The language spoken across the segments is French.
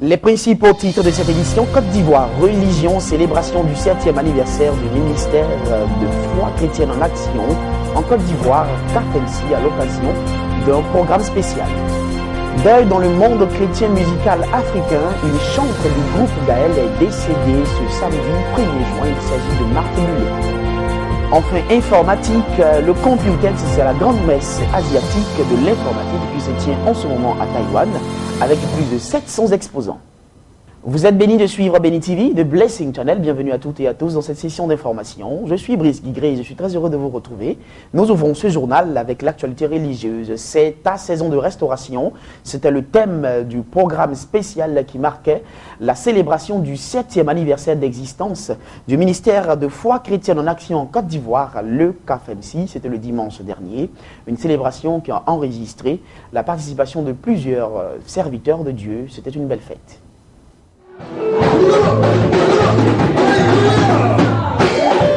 Les principaux titres de cette édition: Côte d'Ivoire, religion, célébration du 7e anniversaire du ministère de foi chrétienne en action en Côte d'Ivoire, KFMC, à l'occasion d'un programme spécial. Deuil dans le monde chrétien musical africain, une chantre du groupe Gaël est décédée ce samedi 1er juin. Il s'agit de Marthe Muller. Enfin, informatique, le Computex, c'est la grande messe asiatique de l'informatique qui se tient en ce moment à Taïwan avec plus de 700 exposants. Vous êtes bénis de suivre Béni TV, de Blessing Channel. Bienvenue à toutes et à tous dans cette session d'information. Je suis Brice Guigré et je suis très heureux de vous retrouver. Nous ouvrons ce journal avec l'actualité religieuse. C'est ta saison de restauration. C'était le thème du programme spécial qui marquait la célébration du 7e anniversaire d'existence du ministère de foi chrétienne en action en Côte d'Ivoire, le KFMC. C'était le dimanche dernier. Une célébration qui a enregistré la participation de plusieurs serviteurs de Dieu. C'était une belle fête.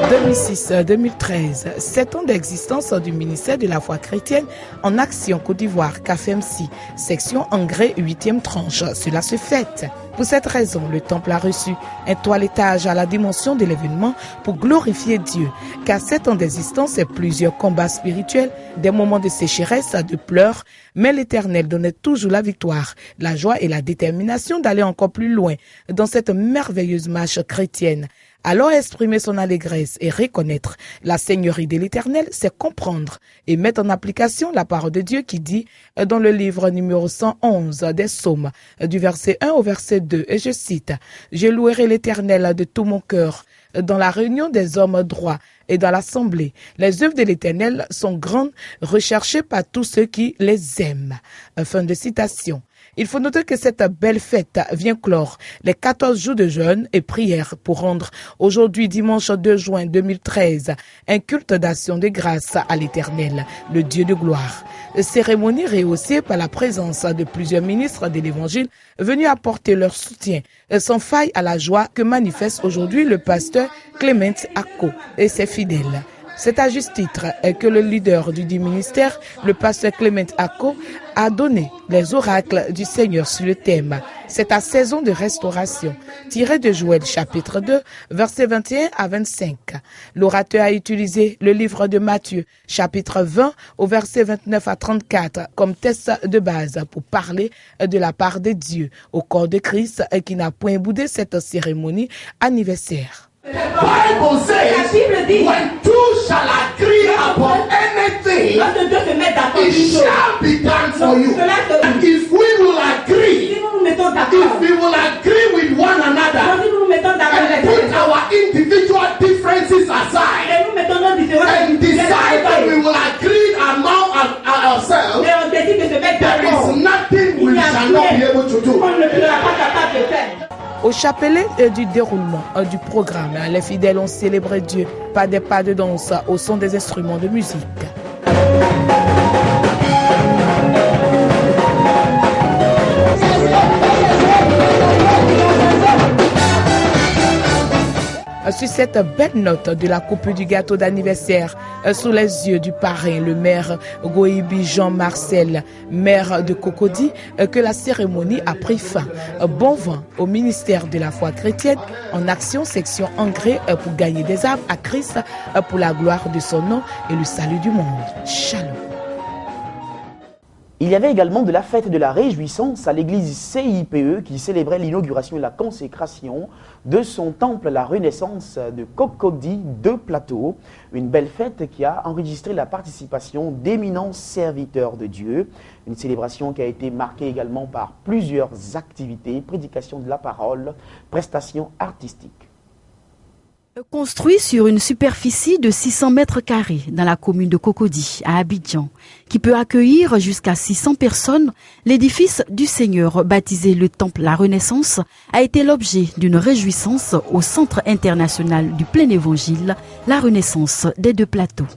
2006-2013, 7 ans d'existence du ministère de la foi chrétienne en action Côte d'Ivoire, KFMC, section Engrais 8e tranche. Cela se fête. Pour cette raison, le temple a reçu un toilettage à la dimension de l'événement pour glorifier Dieu. Car 7 ans d'existence et plusieurs combats spirituels, des moments de sécheresse, de pleurs, mais l'Éternel donnait toujours la victoire, la joie et la détermination d'aller encore plus loin dans cette merveilleuse marche chrétienne. Alors exprimer son allégresse et reconnaître la seigneurie de l'Éternel, c'est comprendre et mettre en application la parole de Dieu qui dit dans le livre numéro 111 des Psaumes, du verset 1 au verset 2, et je cite: « Je louerai l'Éternel de tout mon cœur dans la réunion des hommes droits et dans l'assemblée. Les œuvres de l'Éternel sont grandes, recherchées par tous ceux qui les aiment. » Fin de citation. Il faut noter que cette belle fête vient clore les 14 jours de jeûne et prière pour rendre aujourd'hui, dimanche 2 juin 2013, un culte d'action de grâce à l'Éternel, le Dieu de gloire. Cérémonie rehaussée par la présence de plusieurs ministres de l'Évangile venus apporter leur soutien sans faille à la joie que manifeste aujourd'hui le pasteur Clément Ako et ses fidèles. C'est à juste titre que le leader du dit ministère, le pasteur Clément Ako, a donné les oracles du Seigneur sur le thème. C'est ta saison de restauration, tiré de Joël chapitre 2, versets 21 à 25. L'orateur a utilisé le livre de Matthieu, chapitre 20, au verset 29 à 34, comme texte de base pour parler de la part de Dieu au corps de Christ qui n'a point boudé cette cérémonie anniversaire. The Bible says, when two shall agree upon anything, it shall be done for you. If we will agree, if we will agree with one another and put our individual differences aside and decide that we will agree among ourselves, there is nothing we shall not be able to do. Au chapelet du déroulement du programme, les fidèles ont célébré Dieu par des pas de danse au son des instruments de musique. Sur cette belle note de la coupe du gâteau d'anniversaire, sous les yeux du parrain, le maire Goïbi Jean-Marcel, maire de Cocody, que la cérémonie a pris fin. Bon vent au ministère de la foi chrétienne en action section Engrais pour gagner des âmes à Christ pour la gloire de son nom et le salut du monde. Shalom. Il y avait également de la fête de la réjouissance à l'église CIPE qui célébrait l'inauguration et la consécration de son temple La Renaissance de Cocody de Plateau. Une belle fête qui a enregistré la participation d'éminents serviteurs de Dieu. Une célébration qui a été marquée également par plusieurs activités, prédication de la parole, prestations artistiques. Construit sur une superficie de 600 mètres carrés dans la commune de Cocody, à Abidjan, qui peut accueillir jusqu'à 600 personnes, l'édifice du Seigneur, baptisé le Temple La Renaissance, a été l'objet d'une réjouissance au Centre international du plein évangile, La Renaissance des Deux Plateaux.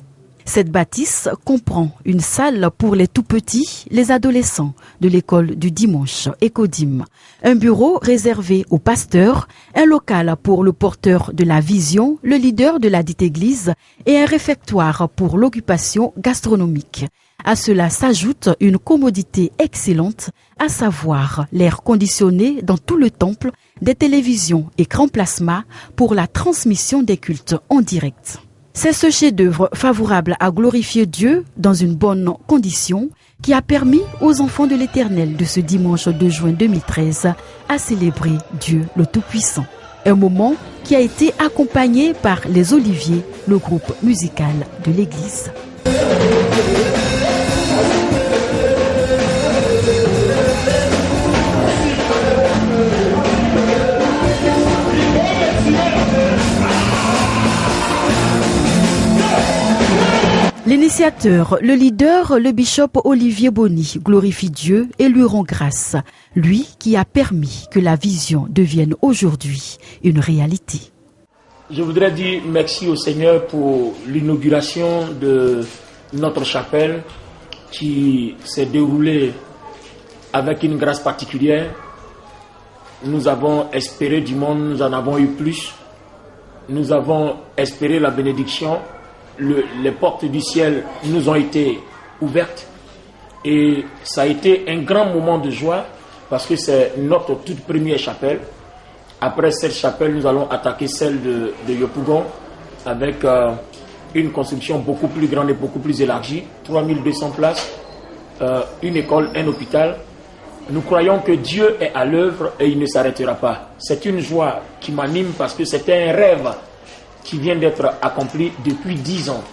Cette bâtisse comprend une salle pour les tout-petits, les adolescents de l'école du dimanche Ecodim, un bureau réservé aux pasteurs, un local pour le porteur de la vision, le leader de la dite église et un réfectoire pour l'occupation gastronomique. À cela s'ajoute une commodité excellente, à savoir l'air conditionné dans tout le temple, des télévisions écran plasma pour la transmission des cultes en direct. C'est ce chef-d'œuvre favorable à glorifier Dieu dans une bonne condition qui a permis aux enfants de l'Éternel de ce dimanche 2 juin 2013 à célébrer Dieu le Tout-Puissant. Un moment qui a été accompagné par les Oliviers, le groupe musical de l'Église. L'initiateur, le leader, le bishop Olivier Boni glorifie Dieu et lui rend grâce, lui qui a permis que la vision devienne aujourd'hui une réalité. Je voudrais dire merci au Seigneur pour l'inauguration de notre chapelle qui s'est déroulée avec une grâce particulière. Nous avons espéré du monde, nous en avons eu plus. Nous avons espéré la bénédiction. Les portes du ciel nous ont été ouvertes et ça a été un grand moment de joie parce que c'est notre toute première chapelle. Après cette chapelle, nous allons attaquer celle de Yopougon avec une construction beaucoup plus grande et beaucoup plus élargie, 3200 places, une école, un hôpital. Nous croyons que Dieu est à l'œuvre et il ne s'arrêtera pas. C'est une joie qui m'anime parce que c'était un rêve qui vient d'être accompli depuis 10 ans.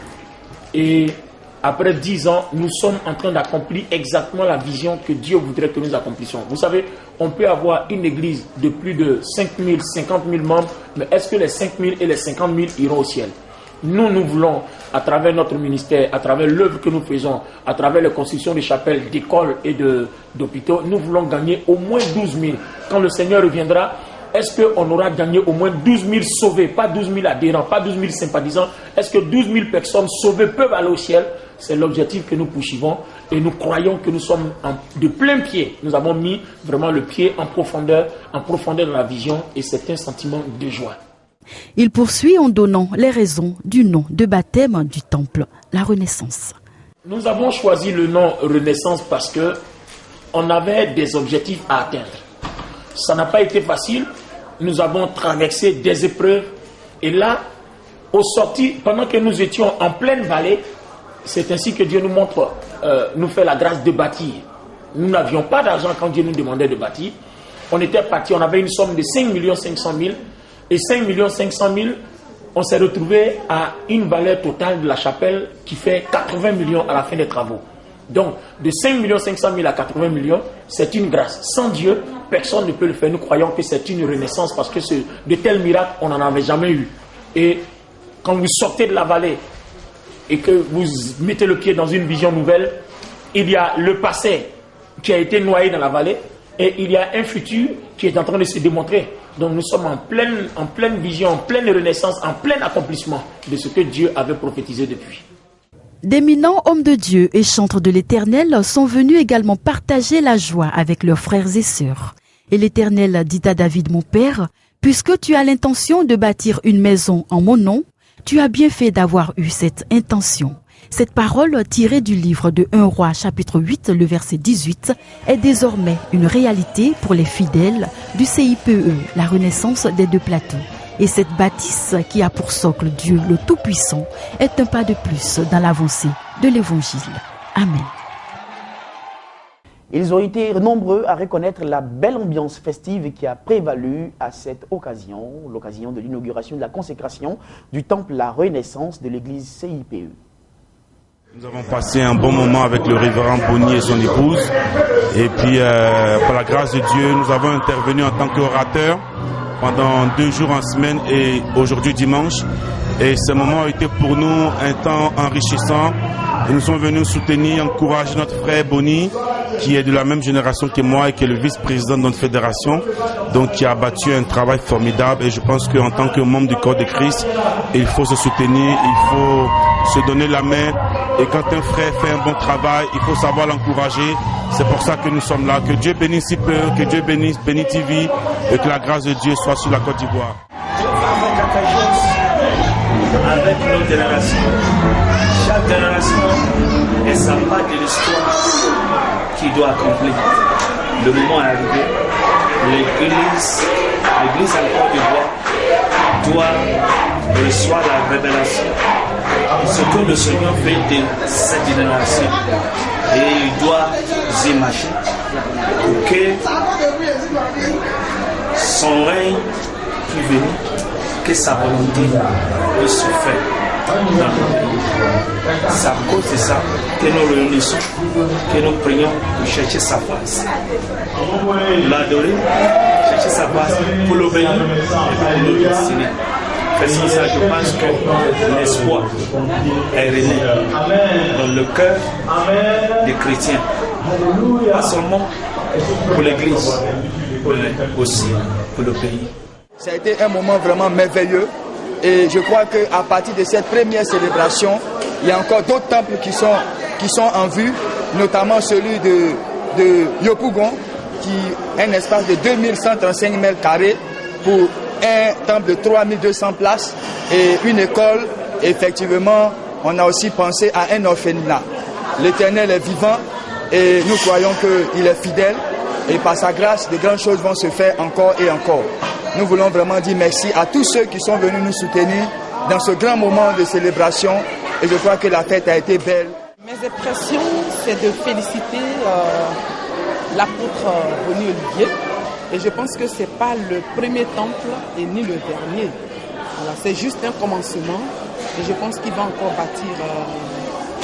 Et après 10 ans, nous sommes en train d'accomplir exactement la vision que Dieu voudrait que nous accomplissions. Vous savez, on peut avoir une église de plus de 5 000, 50 000 membres, mais est-ce que les 5 000 et les 50 000 iront au ciel? Nous voulons, à travers notre ministère, à travers l'œuvre que nous faisons, à travers les constructions de chapelles, d'écoles et d'hôpitaux, nous voulons gagner au moins 12 000. Quand le Seigneur reviendra, est-ce qu'on aura gagné au moins 12 000 sauvés, pas 12 000 adhérents, pas 12 000 sympathisants? Est-ce que 12 000 personnes sauvées peuvent aller au ciel? C'est l'objectif que nous poursuivons et nous croyons que nous sommes de plein pied. Nous avons mis vraiment le pied en profondeur dans la vision et c'est un sentiment de joie. Il poursuit en donnant les raisons du nom de baptême du temple, la Renaissance. Nous avons choisi le nom Renaissance parce que on avait des objectifs à atteindre. Ça n'a pas été facile. Nous avons traversé des épreuves. Et là, au sorti, pendant que nous étions en pleine vallée, c'est ainsi que Dieu nous montre, nous fait la grâce de bâtir. Nous n'avions pas d'argent quand Dieu nous demandait de bâtir. On était parti, on avait une somme de 5 500 000. Et 5 500 000, on s'est retrouvé à une valeur totale de la chapelle qui fait 80 millions à la fin des travaux. Donc, de 5 500 000 à 80 millions, c'est une grâce. Sans Dieu, personne ne peut le faire. Nous croyons que c'est une renaissance parce que de tels miracles, on n'en avait jamais eu. Et quand vous sortez de la vallée et que vous mettez le pied dans une vision nouvelle, il y a le passé qui a été noyé dans la vallée et il y a un futur qui est en train de se démontrer. Donc nous sommes en pleine vision, en pleine renaissance, en plein accomplissement de ce que Dieu avait prophétisé depuis. D'éminents hommes de Dieu et chantres de l'Éternel sont venus également partager la joie avec leurs frères et sœurs. Et l'Éternel dit à David, mon père, puisque tu as l'intention de bâtir une maison en mon nom, tu as bien fait d'avoir eu cette intention. Cette parole tirée du livre de 1 Roi chapitre 8, le verset 18, est désormais une réalité pour les fidèles du CIPE, la Renaissance des Deux Plateaux. Et cette bâtisse qui a pour socle Dieu le Tout-Puissant est un pas de plus dans l'avancée de l'Évangile. Amen. Ils ont été nombreux à reconnaître la belle ambiance festive qui a prévalu à cette occasion, l'occasion de l'inauguration de la consécration du temple La Renaissance de l'église CIPE. Nous avons passé un bon moment avec le révérend Boni et son épouse. Et puis, par la grâce de Dieu, nous avons intervenu en tant qu'orateur pendant 2 jours en semaine et aujourd'hui dimanche. Et ce moment a été pour nous un temps enrichissant. Et nous sommes venus soutenir, encourager notre frère Boni, qui est de la même génération que moi et qui est le vice-président de notre fédération, donc qui a battu un travail formidable. Et je pense qu'en tant que membre du corps de Christ, il faut se soutenir, il faut se donner la main. Et quand un frère fait un bon travail, il faut savoir l'encourager. C'est pour ça que nous sommes là. Que Dieu bénisse si peu, que Dieu bénisse Béni TV et que la grâce de Dieu soit sur la Côte d'Ivoire. avec nos générations. Chaque génération est sa part de l'histoire qui doit accomplir. Le moment est arrivé. L'église en Côte d'Ivoire doit recevoir la révélation. Ce que le Seigneur fait de cette génération. Et il doit y marcher pour que son règne qui vient, que sa volonté puisse se faire dans le pays. C'est à cause de ça que nous réunissons, que nous prions pour chercher sa face. L'adorer, chercher sa face pour l'obéir et pour nous destiner. Faisant ça, je pense que l'espoir est rené dans le cœur des chrétiens. Pas seulement pour l'Église, mais aussi pour le pays. Ça a été un moment vraiment merveilleux et je crois qu'à partir de cette première célébration, il y a encore d'autres temples qui sont en vue, notamment celui de Yopougon, qui est un espace de 2135 mètres carrés pour un temple de 3200 places et une école. Effectivement, on a aussi pensé à un orphelinat. L'Éternel est vivant et nous croyons qu'il est fidèle et par sa grâce, de grandes choses vont se faire encore et encore. Nous voulons vraiment dire merci à tous ceux qui sont venus nous soutenir dans ce grand moment de célébration et je crois que la fête a été belle. Mes impressions, c'est de féliciter l'apôtre Boni Olivier. Et je pense que ce n'est pas le premier temple et ni le dernier. Voilà, c'est juste un commencement. Et je pense qu'il va encore bâtir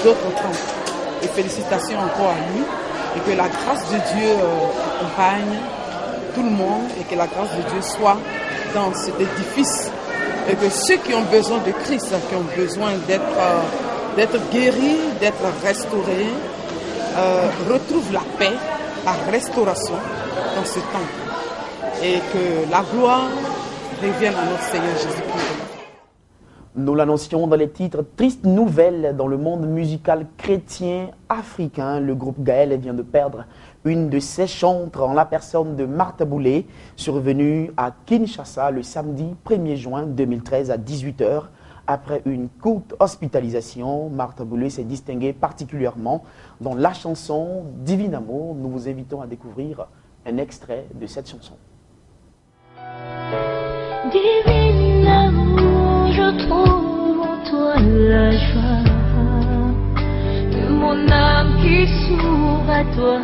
d'autres temples. Et félicitations encore à lui. Et que la grâce de Dieu accompagne tout le monde. Et que la grâce de Dieu soit dans cet édifice. Et que ceux qui ont besoin de Christ, qui ont besoin d'être guéris, d'être restaurés, retrouvent la paix, la restauration dans ce temple. Et que la gloire revienne à notre Seigneur Jésus-Christ. Nous l'annoncions dans les titres. Triste nouvelle dans le monde musical chrétien africain. Le groupe Gaël vient de perdre une de ses chantres en la personne de Martha Boulay, survenue à Kinshasa le samedi 1er juin 2013 à 18h. Après une courte hospitalisation, Martha Boulay s'est distinguée particulièrement dans la chanson Divin Amour. Nous vous invitons à découvrir un extrait de cette chanson. Divin amour, je trouve en toi la joie de mon âme qui s'ouvre à toi.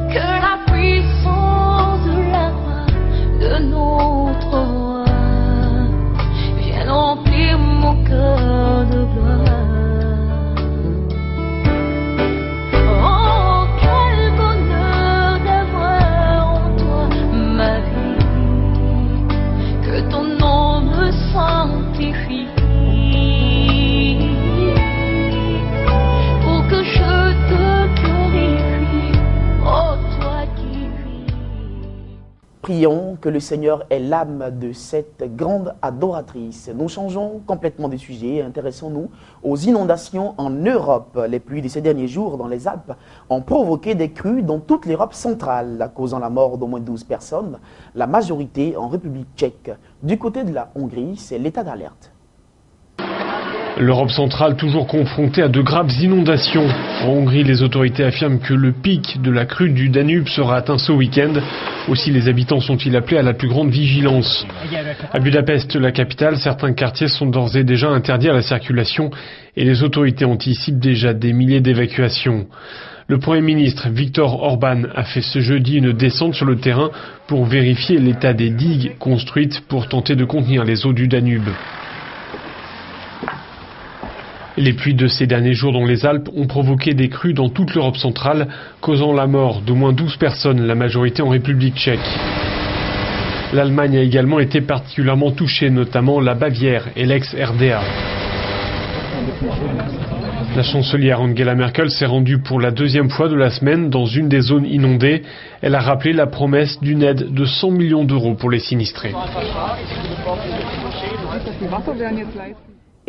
Que la puissance de la voix de notre roi vienne remplir mon cœur de gloire. Prions que le Seigneur ait l'âme de cette grande adoratrice. Nous changeons complètement de sujet et intéressons-nous aux inondations en Europe. Les pluies de ces derniers jours dans les Alpes ont provoqué des crues dans toute l'Europe centrale, causant la mort d'au moins 12 personnes, la majorité en République tchèque. Du côté de la Hongrie, c'est l'état d'alerte. L'Europe centrale toujours confrontée à de graves inondations. En Hongrie, les autorités affirment que le pic de la crue du Danube sera atteint ce week-end. Aussi, les habitants sont-ils appelés à la plus grande vigilance. À Budapest, la capitale, certains quartiers sont d'ores et déjà interdits à la circulation et les autorités anticipent déjà des milliers d'évacuations. Le Premier ministre Viktor Orban a fait ce jeudi une descente sur le terrain pour vérifier l'état des digues construites pour tenter de contenir les eaux du Danube. Les pluies de ces derniers jours dans les Alpes ont provoqué des crues dans toute l'Europe centrale, causant la mort d'au moins 12 personnes, la majorité en République tchèque. L'Allemagne a également été particulièrement touchée, notamment la Bavière et l'ex-RDA. La chancelière Angela Merkel s'est rendue pour la deuxième fois de la semaine dans une des zones inondées. Elle a rappelé la promesse d'une aide de 100 millions d'euros pour les sinistrés.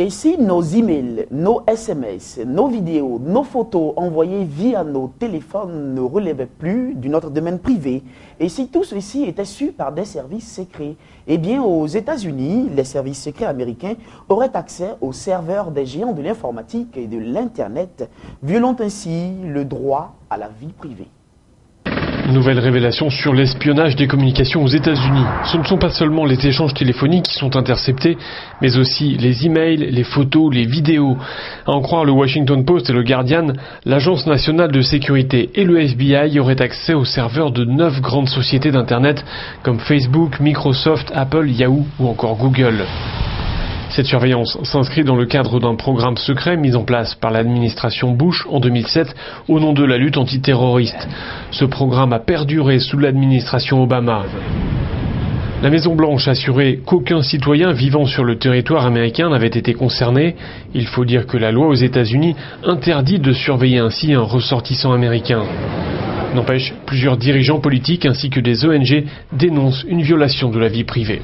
Et si nos emails, nos SMS, nos vidéos, nos photos envoyées via nos téléphones ne relevaient plus de notre domaine privé, et si tout ceci était su par des services secrets, eh bien aux États-Unis, les services secrets américains auraient accès aux serveurs des géants de l'informatique et de l'Internet, violant ainsi le droit à la vie privée. Nouvelle révélation sur l'espionnage des communications aux États-Unis. Ce ne sont pas seulement les échanges téléphoniques qui sont interceptés, mais aussi les emails, les photos, les vidéos. À en croire le Washington Post et le Guardian, l'Agence nationale de sécurité et le FBI auraient accès aux serveurs de 9 grandes sociétés d'Internet comme Facebook, Microsoft, Apple, Yahoo ou encore Google. Cette surveillance s'inscrit dans le cadre d'un programme secret mis en place par l'administration Bush en 2007 au nom de la lutte antiterroriste. Ce programme a perduré sous l'administration Obama. La Maison-Blanche a assuré qu'aucun citoyen vivant sur le territoire américain n'avait été concerné. Il faut dire que la loi aux États-Unis interdit de surveiller ainsi un ressortissant américain. N'empêche, plusieurs dirigeants politiques ainsi que des ONG dénoncent une violation de la vie privée.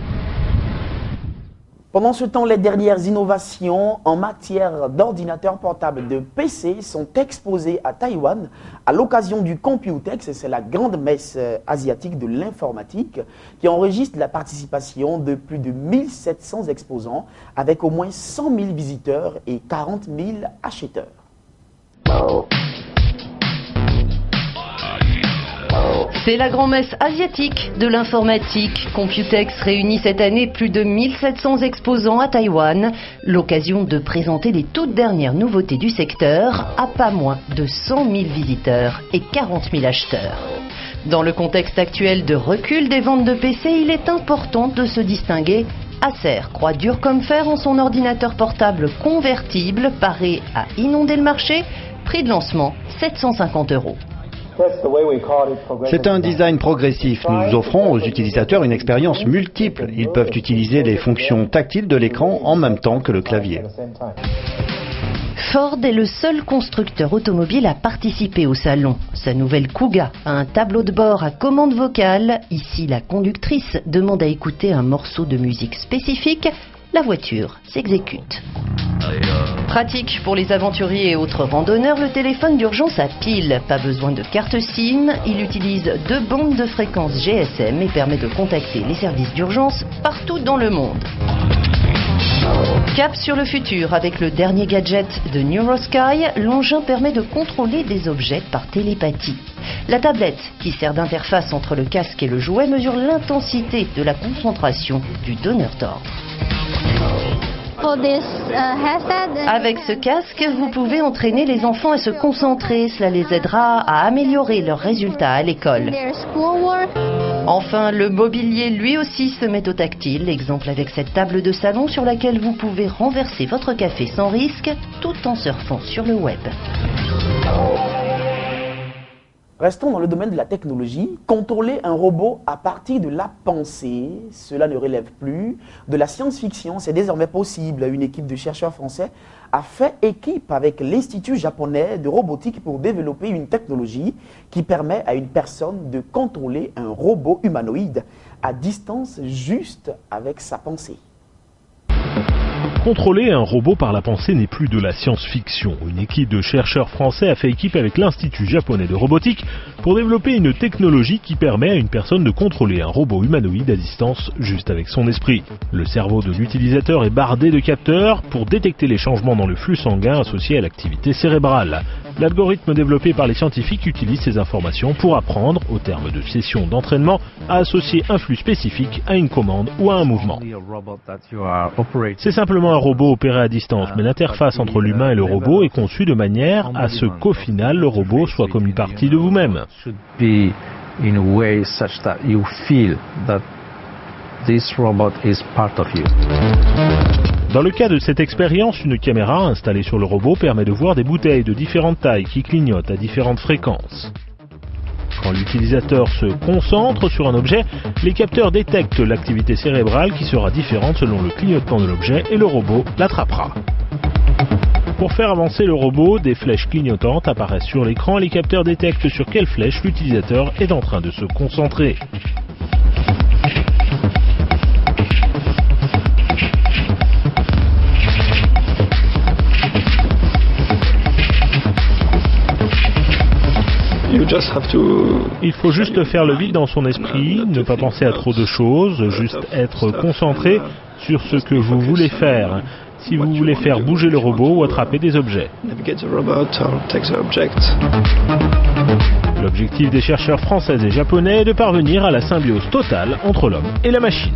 Pendant ce temps, les dernières innovations en matière d'ordinateurs portables de PC sont exposées à Taïwan à l'occasion du Computex, c'est la grande messe asiatique de l'informatique qui enregistre la participation de plus de 1700 exposants avec au moins 100 000 visiteurs et 40 000 acheteurs. C'est la grand-messe asiatique de l'informatique. Computex réunit cette année plus de 1700 exposants à Taïwan. L'occasion de présenter les toutes dernières nouveautés du secteur à pas moins de 100 000 visiteurs et 40 000 acheteurs. Dans le contexte actuel de recul des ventes de PC, il est important de se distinguer. Acer croit dur comme fer en son ordinateur portable convertible, paré à inonder le marché. Prix de lancement, 750 €. C'est un design progressif. Nous offrons aux utilisateurs une expérience multiple. Ils peuvent utiliser les fonctions tactiles de l'écran en même temps que le clavier. Ford est le seul constructeur automobile à participer au salon. Sa nouvelle Kuga a un tableau de bord à commande vocale. Ici, la conductrice demande à écouter un morceau de musique spécifique. La voiture s'exécute. Pratique pour les aventuriers et autres randonneurs, le téléphone d'urgence à pile. Pas besoin de carte SIM, il utilise 2 bandes de fréquence GSM et permet de contacter les services d'urgence partout dans le monde. Cap sur le futur, avec le dernier gadget de NeuroSky, l'engin permet de contrôler des objets par télépathie. La tablette, qui sert d'interface entre le casque et le jouet, mesure l'intensité de la concentration du donneur d'ordre. Avec ce casque, vous pouvez entraîner les enfants à se concentrer. Cela les aidera à améliorer leurs résultats à l'école. Enfin, le mobilier lui aussi se met au tactile. Exemple avec cette table de salon sur laquelle vous pouvez renverser votre café sans risque, tout en surfant sur le web. Restons dans le domaine de la technologie. Contrôler un robot à partir de la pensée, cela ne relève plus de la science-fiction, c'est désormais possible. Une équipe de chercheurs français a fait équipe avec l'Institut japonais de robotique pour développer une technologie qui permet à une personne de contrôler un robot humanoïde à distance juste avec sa pensée. Contrôler un robot par la pensée n'est plus de la science-fiction. Une équipe de chercheurs français a fait équipe avec l'Institut japonais de robotique pour développer une technologie qui permet à une personne de contrôler un robot humanoïde à distance juste avec son esprit. Le cerveau de l'utilisateur est bardé de capteurs pour détecter les changements dans le flux sanguin associés à l'activité cérébrale. L'algorithme développé par les scientifiques utilise ces informations pour apprendre, au terme de sessions d'entraînement, à associer un flux spécifique à une commande ou à un mouvement. C'est simplement un robot opéré à distance, mais l'interface entre l'humain et le robot est conçue de manière à ce qu'au final, le robot soit comme une partie de vous-même. Dans le cas de cette expérience, une caméra installée sur le robot permet de voir des bouteilles de différentes tailles qui clignotent à différentes fréquences. Quand l'utilisateur se concentre sur un objet, les capteurs détectent l'activité cérébrale qui sera différente selon le clignotement de l'objet et le robot l'attrapera. Pour faire avancer le robot, des flèches clignotantes apparaissent sur l'écran et les capteurs détectent sur quelle flèche l'utilisateur est en train de se concentrer. Il faut juste faire le vide dans son esprit, ne pas penser à trop de choses, juste être concentré sur ce que vous voulez faire. Si vous voulez faire bouger le robot ou attraper des objets. L'objectif des chercheurs français et japonais est de parvenir à la symbiose totale entre l'homme et la machine.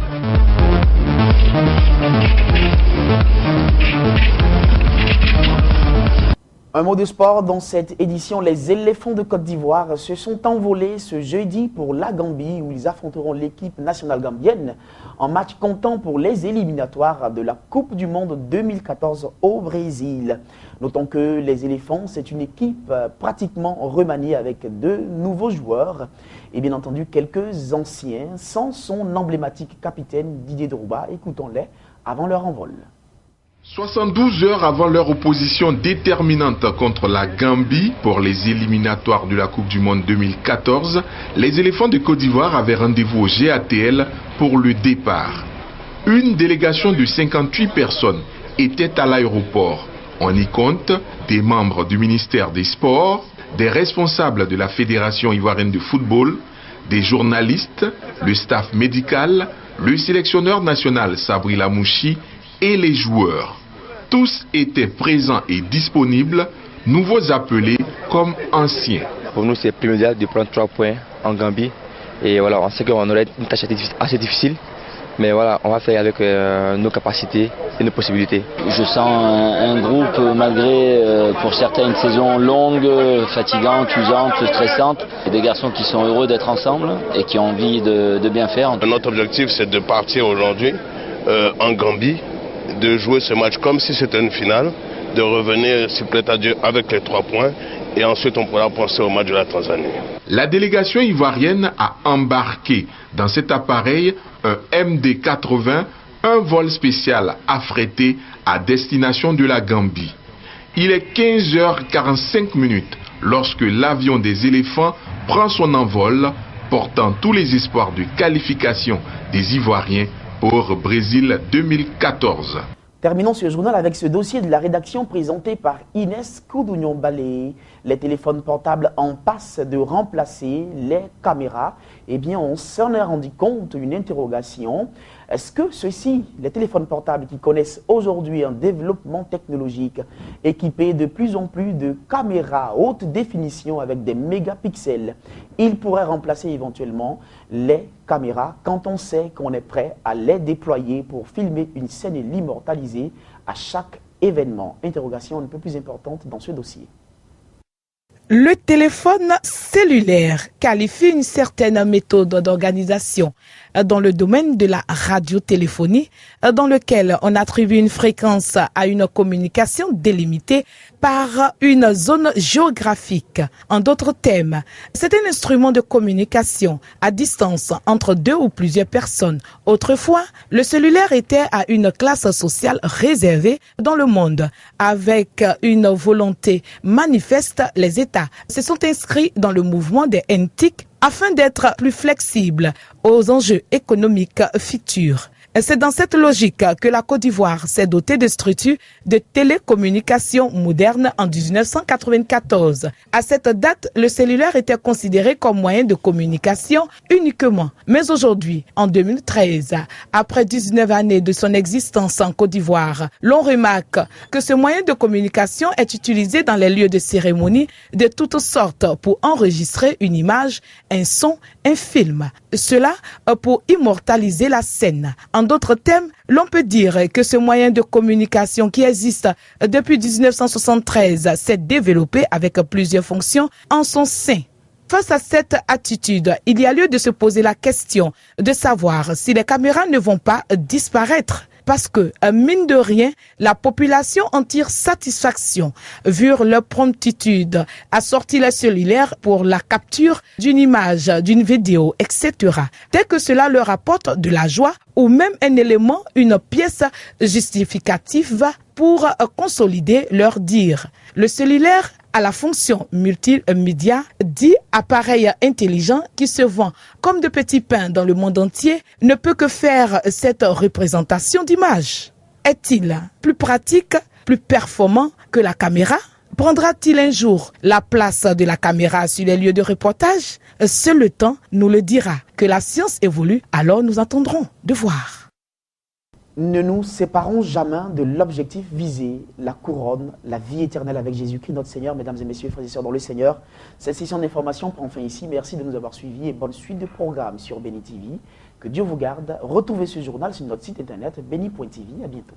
Un mot de sport dans cette édition. Les éléphants de Côte d'Ivoire se sont envolés ce jeudi pour la Gambie où ils affronteront l'équipe nationale gambienne en match comptant pour les éliminatoires de la Coupe du Monde 2014 au Brésil. Notons que les éléphants, c'est une équipe pratiquement remaniée avec de nouveaux joueurs et bien entendu quelques anciens sans son emblématique capitaine Didier Drogba. Écoutons-les avant leur envol. 72 heures avant leur opposition déterminante contre la Gambie pour les éliminatoires de la Coupe du Monde 2014, les éléphants de Côte d'Ivoire avaient rendez-vous au GATL pour le départ. Une délégation de 58 personnes était à l'aéroport. On y compte des membres du ministère des Sports, des responsables de la Fédération ivoirienne de football, des journalistes, le staff médical, le sélectionneur national Sabri Lamouchi et les joueurs. Tous étaient présents et disponibles, nouveaux appelés comme anciens. Pour nous, c'est primordial de prendre 3 points en Gambie. Et voilà, on sait qu'on aurait une tâche assez difficile. Mais voilà, on va faire avec nos capacités et nos possibilités. Je sens un groupe, malgré pour certains une saison longue, fatigante, usante, stressante. Des garçons qui sont heureux d'être ensemble et qui ont envie de bien faire. Notre objectif, c'est de partir aujourd'hui en Gambie, de jouer ce match comme si c'était une finale, de revenir, s'il plaît à Dieu, avec les 3 points, et ensuite on pourra penser au match de la Tanzanie. La délégation ivoirienne a embarqué dans cet appareil un MD-80, un vol spécial affrété à destination de la Gambie. Il est 15h45 lorsque l'avion des éléphants prend son envol, portant tous les espoirs de qualification des Ivoiriens pour Brésil 2014. Terminons ce journal avec ce dossier de la rédaction présenté par Inès Koudouignon-Balé. Les téléphones portables en passe de remplacer les caméras. Eh bien, on s'en est rendu compte, une interrogation. Est-ce que ceux-ci, les téléphones portables qui connaissent aujourd'hui un développement technologique, équipés de plus en plus de caméras haute définition avec des mégapixels, ils pourraient remplacer éventuellement les caméras quand on sait qu'on est prêt à les déployer pour filmer une scène et l'immortaliser à chaque événement? Interrogation un peu plus importante dans ce dossier. Le téléphone cellulaire qualifie une certaine méthode d'organisation dans le domaine de la radiotéléphonie, dans lequel on attribue une fréquence à une communication délimitée par une zone géographique. En d'autres termes, c'est un instrument de communication à distance entre 2 ou plusieurs personnes. Autrefois, le cellulaire était à une classe sociale réservée dans le monde. Avec une volonté manifeste, les États se sont inscrits dans le mouvement des NTIC afin d'être plus flexibles aux enjeux économiques futurs. C'est dans cette logique que la Côte d'Ivoire s'est dotée de structures de télécommunications modernes en 1994. À cette date, le cellulaire était considéré comme moyen de communication uniquement. Mais aujourd'hui, en 2013, après 19 années de son existence en Côte d'Ivoire, l'on remarque que ce moyen de communication est utilisé dans les lieux de cérémonie de toutes sortes pour enregistrer une image, un son, un film. Cela pour immortaliser la scène. En d'autres termes, l'on peut dire que ce moyen de communication qui existe depuis 1973 s'est développé avec plusieurs fonctions en son sein. Face à cette attitude, il y a lieu de se poser la question de savoir si les caméras ne vont pas disparaître. Parce que, mine de rien, la population en tire satisfaction, vu leur promptitude à sortir le cellulaire pour la capture d'une image, d'une vidéo, etc. Dès que cela leur apporte de la joie ou même un élément, une pièce justificative pour consolider leur dire. Le cellulaire à la fonction multimédia, dit appareil intelligent qui se vend comme de petits pains dans le monde entier, ne peut que faire cette représentation d'image. Est-il plus pratique, plus performant que la caméra? Prendra-t-il un jour la place de la caméra sur les lieux de reportage? Seul le temps nous le dira. Que la science évolue, alors nous attendrons de voir. Ne nous séparons jamais de l'objectif visé, la couronne, la vie éternelle avec Jésus-Christ notre Seigneur. Mesdames et messieurs, frères et sœurs dans le Seigneur, cette session d'information prend fin ici. Merci de nous avoir suivis et bonne suite de programmes sur Béni TV. Que Dieu vous garde. Retrouvez ce journal sur notre site internet béni.tv. À bientôt.